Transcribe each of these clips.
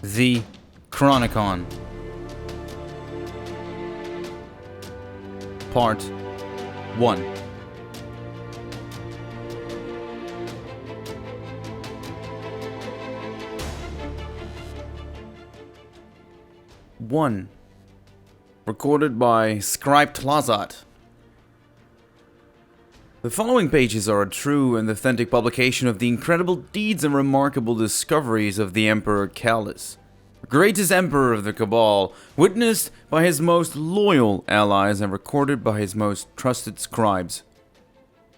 The Chronicon. Part 1. One. Recorded by Scribe Tlazat. The following pages are a true and authentic publication of the incredible deeds and remarkable discoveries of the Emperor Cayde, the greatest emperor of the Cabal, witnessed by his most loyal allies and recorded by his most trusted scribes.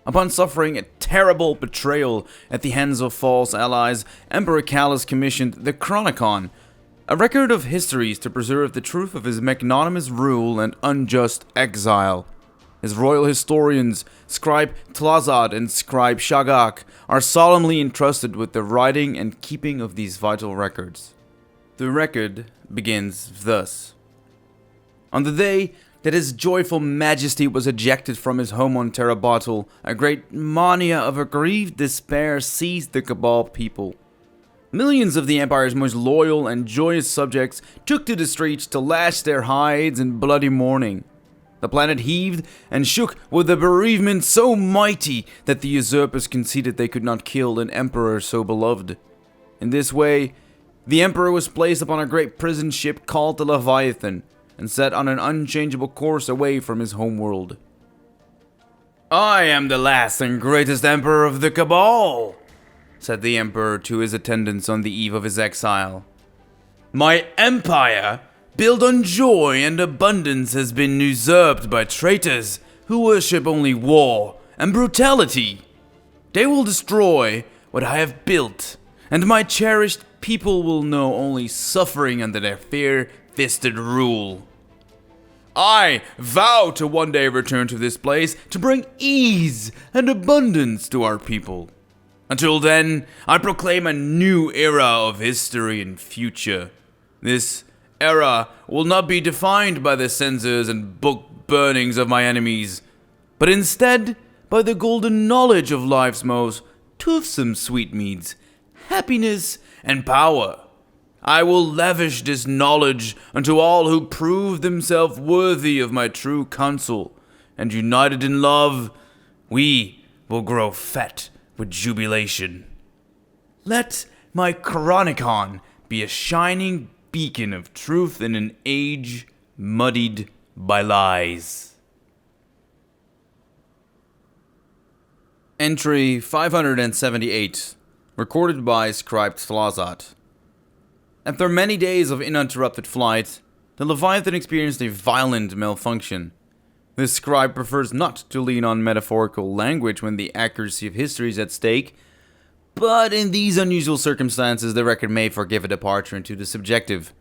Upon suffering a terrible betrayal at the hands of false allies, Emperor Cayde commissioned the Chronicon, a record of histories to preserve the truth of his magnanimous rule and unjust exile. His royal historians, Scribe Tlazat and Scribe Shagak, are solemnly entrusted with the writing and keeping of these vital records. The record begins thus. On the day that his joyful majesty was ejected from his home on Terrabotul, a great mania of aggrieved despair seized the Cabal people. Millions of the Empire's most loyal and joyous subjects took to the streets to lash their hides in bloody mourning. The planet heaved and shook with a bereavement so mighty that the usurpers conceded they could not kill an emperor so beloved. In this way, the emperor was placed upon a great prison ship called the Leviathan and set on an unchangeable course away from his homeworld. "I am the last and greatest emperor of the Cabal," said the emperor to his attendants on the eve of his exile. "My empire, built on joy and abundance, has been usurped by traitors who worship only war and brutality. They will destroy what I have built, and my cherished people will know only suffering under their fear-fisted rule. I vow to one day return to this place to bring ease and abundance to our people. Until then, I proclaim a new era of history and future. This era will not be defined by the censors and book burnings of my enemies, but instead by the golden knowledge of life's most toothsome sweetmeats, happiness and power. I will lavish this knowledge unto all who prove themselves worthy of my true counsel, and united in love, we will grow fat with jubilation. Let my Chronicon be a shining beacon of truth in an age muddied by lies." Entry 578, recorded by Scribe Tlazat. After many days of uninterrupted flight, the Leviathan experienced a violent malfunction. This scribe prefers not to lean on metaphorical language when the accuracy of history is at stake, but in these unusual circumstances, the record may forgive a departure into the subjective.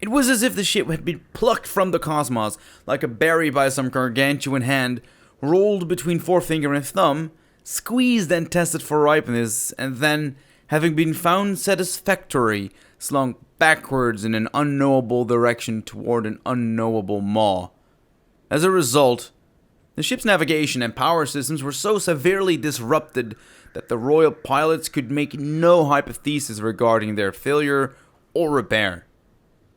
It was as if the ship had been plucked from the cosmos, like a berry by some gargantuan hand, rolled between forefinger and thumb, squeezed and tested for ripeness, and then, having been found satisfactory, slung backwards in an unknowable direction toward an unknowable maw. As a result, the ship's navigation and power systems were so severely disrupted that the royal pilots could make no hypothesis regarding their failure or repair.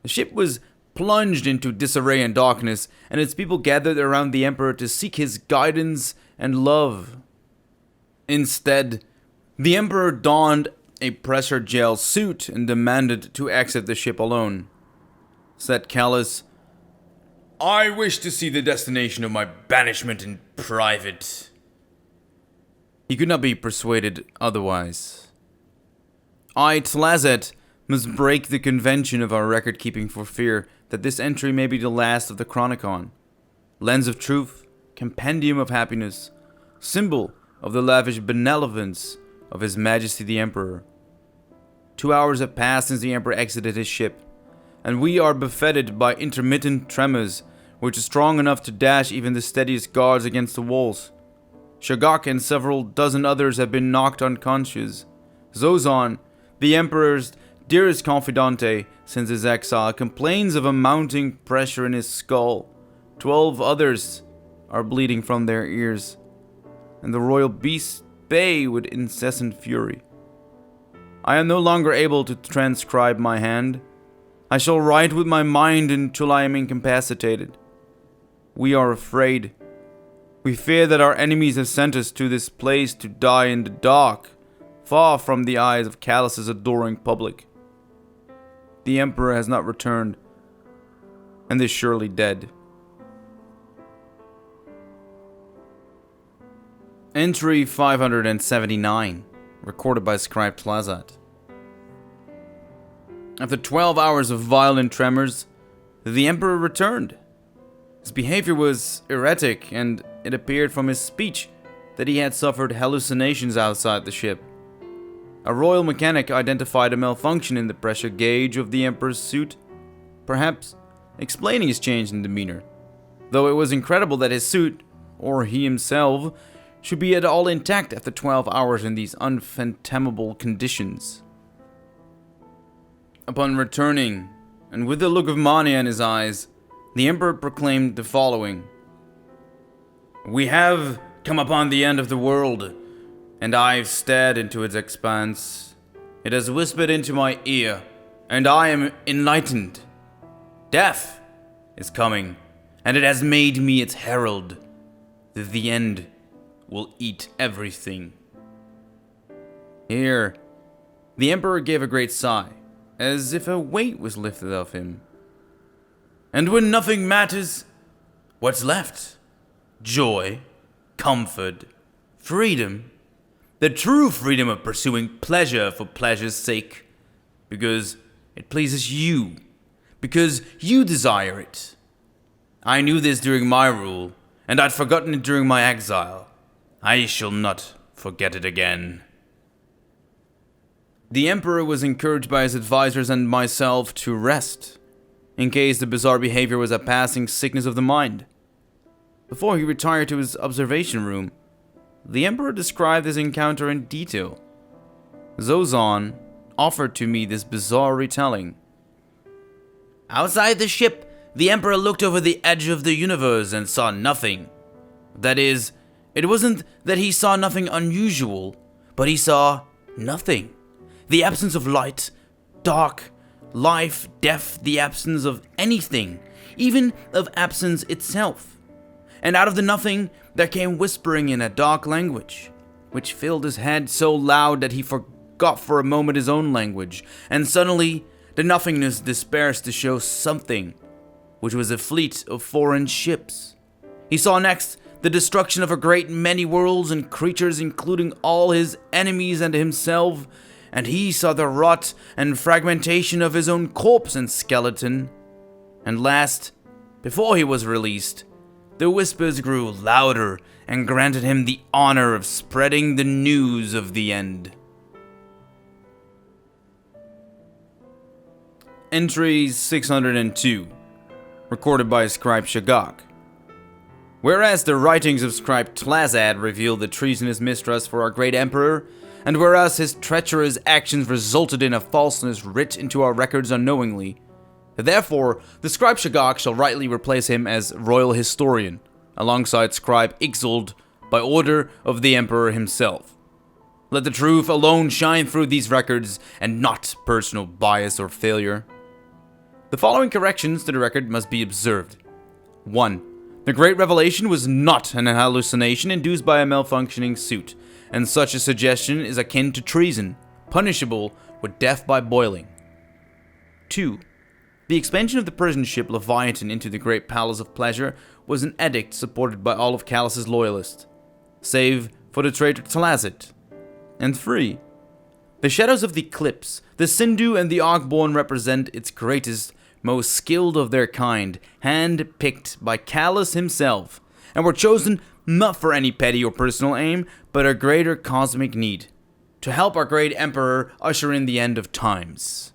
The ship was plunged into disarray and darkness, and its people gathered around the emperor to seek his guidance and love. Instead, the emperor donned a pressure gel suit and demanded to exit the ship alone. Said Cayde, "I wish to see the destination of my banishment in private." He could not be persuaded otherwise. I, Tlazat, must break the convention of our record-keeping for fear that this entry may be the last of the Chronicon. Lens of truth, compendium of happiness, symbol of the lavish benevolence of His Majesty the Emperor. 2 hours have passed since the Emperor exited his ship, and we are buffeted by intermittent tremors, which is strong enough to dash even the steadiest guards against the walls. Shagak and several dozen others have been knocked unconscious. Zozan, the Emperor's dearest confidante since his exile, complains of a mounting pressure in his skull. 12 others are bleeding from their ears, and the royal beasts bay with incessant fury. I am no longer able to transcribe my hand, I shall write with my mind until I am incapacitated. We are afraid. We fear that our enemies have sent us to this place to die in the dark, far from the eyes of Callus's adoring public. The Emperor has not returned, and is surely dead. Entry 579, recorded by Scribe Tlazat. After 12 hours of violent tremors, the Emperor returned. His behavior was erratic, and it appeared from his speech that he had suffered hallucinations outside the ship. A royal mechanic identified a malfunction in the pressure gauge of the Emperor's suit, perhaps explaining his change in demeanor, though it was incredible that his suit, or he himself, should be at all intact after 12 hours in these unfathomable conditions. Upon returning, and with the look of mania in his eyes, the Emperor proclaimed the following: "We have come upon the end of the world, and I've stared into its expanse. It has whispered into my ear, and I am enlightened. Death is coming, and it has made me its herald. The end will eat everything." Here, the Emperor gave a great sigh, as if a weight was lifted off him. "And when nothing matters, what's left? Joy, comfort, freedom. The true freedom of pursuing pleasure for pleasure's sake, because it pleases you, because you desire it. I knew this during my rule, and I'd forgotten it during my exile. I shall not forget it again." The Emperor was encouraged by his advisors and myself to rest, in case the bizarre behavior was a passing sickness of the mind. Before he retired to his observation room, the Emperor described his encounter in detail. Zozan offered to me this bizarre retelling. "Outside the ship, the Emperor looked over the edge of the universe and saw nothing. That is, it wasn't that he saw nothing unusual, but he saw nothing. The absence of light, dark, life, death, the absence of anything, even of absence itself. And out of the nothing, there came whispering in a dark language, which filled his head so loud that he forgot for a moment his own language, and suddenly the nothingness dispersed to show something, which was a fleet of foreign ships. He saw next the destruction of a great many worlds and creatures, including all his enemies and himself, and he saw the rot and fragmentation of his own corpse and skeleton. And last, before he was released, the whispers grew louder and granted him the honor of spreading the news of the end." Entry 602, recorded by Scribe Shagak. Whereas the writings of Scribe Tlazat reveal the treasonous mistrust for our great Emperor, and whereas his treacherous actions resulted in a falseness writ into our records unknowingly, therefore the Scribe Shagak shall rightly replace him as royal historian, alongside Scribe Ixold, by order of the Emperor himself. Let the truth alone shine through these records, and not personal bias or failure. The following corrections to the record must be observed. 1. The Great Revelation was not an hallucination induced by a malfunctioning suit, and such a suggestion is akin to treason, punishable with death by boiling. 2. The expansion of the prison ship Leviathan into the Great Palace of Pleasure was an edict supported by all of Callus's loyalists, save for the traitor Tlazat. And 3. The shadows of the Eclipse, the Sindhu and the Ogborn represent its greatest, most skilled of their kind, hand-picked by Callus himself, and were chosen not for any petty or personal aim, but a greater cosmic need, to help our great Emperor usher in the end of times.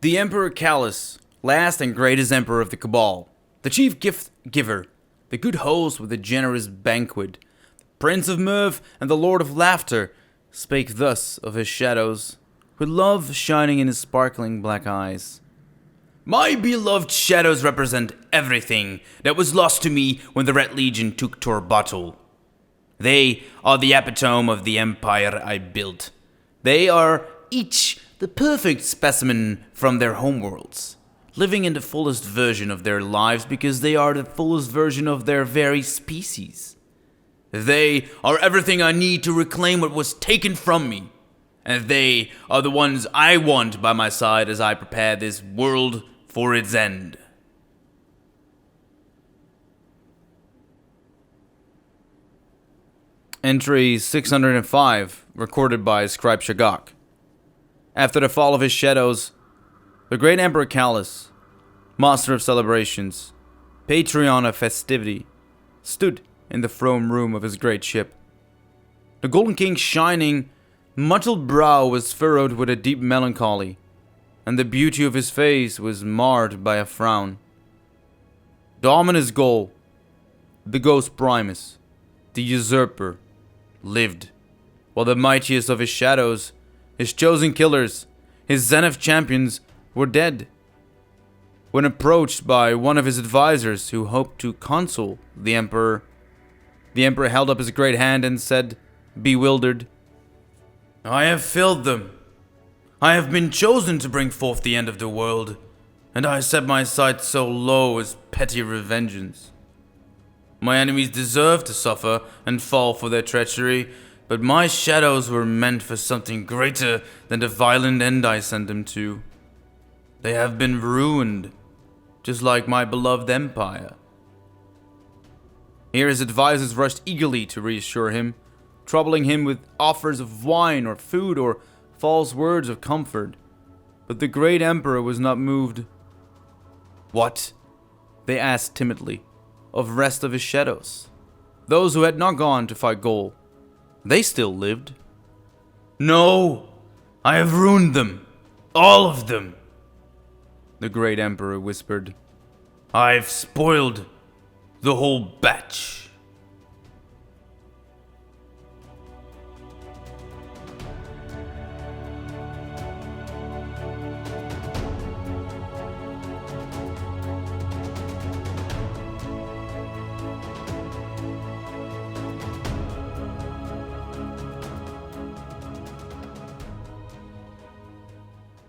The Emperor Callus, last and greatest Emperor of the Cabal, the chief gift giver, the good host with a generous banquet, the Prince of Mirth and the Lord of Laughter, spake thus of his shadows, with love shining in his sparkling black eyes. "My beloved shadows represent everything that was lost to me when the Red Legion took Tor Bottle. They are the epitome of the empire I built. They are each the perfect specimen from their homeworlds, living in the fullest version of their lives because they are the fullest version of their very species. They are everything I need to reclaim what was taken from me, and they are the ones I want by my side as I prepare this world for its end. Entry 605, recorded by Scribe Shagok. After the fall of his shadows, the great Emperor Callus, master of celebrations, patron of festivity, stood in the throne room of his great ship. The Golden King's shining, mottled brow was furrowed with a deep melancholy, and the beauty of his face was marred by a frown. The ominous Gaul, the Ghost Primus, the usurper, lived, while the mightiest of his shadows, his chosen killers, his Zenith champions, were dead. When approached by one of his advisors who hoped to console the Emperor held up his great hand and said, bewildered, "I have filled them. I have been chosen to bring forth the end of the world, and I set my sights so low as petty revengeance. My enemies deserve to suffer and fall for their treachery, but my shadows were meant for something greater than the violent end I sent them to. They have been ruined, just like my beloved empire." Here his advisors rushed eagerly to reassure him, troubling him with offers of wine or food or false words of comfort. But the great emperor was not moved. What? They asked timidly. Of rest of his shadows. Those who had not gone to fight Gaul. They still lived. "No, I have ruined them. All of them," the great emperor whispered. "I've spoiled the whole batch."